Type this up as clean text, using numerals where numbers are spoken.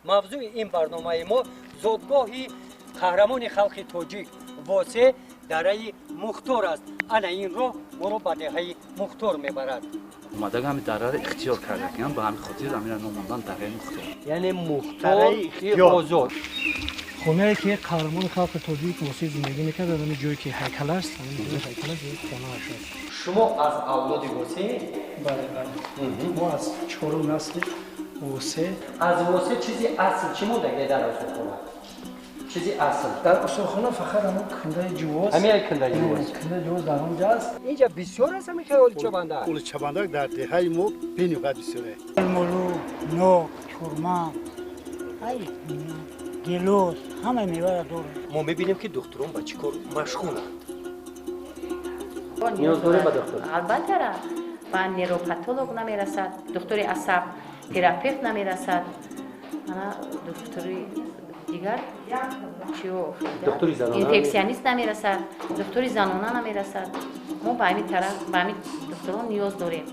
мавзӯи ин барномаи мо зодгоҳи қаҳрамони халқи тоҷик восе дараи мухтор аст. ана ин роҳ моро ба деҳаи мухтор мебарад. اومدن همین دره رو اختیار کردن به همین خاطر همین ناموندن دره مختار یعنی مختار آزاد. خونه که قهرمان خلق تاجیک موسی زندگی میکرد در همین جایی که هیکل است همین هیکل جایی خانه است. شما از اولاد واسه؟ بله بله. ما از 4 نسل واسه. از واسه چیزی اصل چی مونده در استخوان؟ چیزی اصل در استخوان فقط همون کنده جواز. همین کنده جواز. کنده جواز در اونجا است. اینجا بسیار است همین خیال چوبندر. اول چوبندر در دهه ما بین قد بسیاره. مولو، نو، خرما، ای گلوس همه میوه داره. ما میبینیم که دکتران با چیکار مشغولند. نیاز داره به دکتر؟ البته را. با نیروپاتولوگ نمیرسد، دکتر عصب تراپیوت نمیرسد. انا دکتری دیگر چیو دکتری زنانه اینفکسیونیست نمیرسد، دکتری زنانه نمیرسد. ما با همین طرف با همین دکتران نیاز داریم.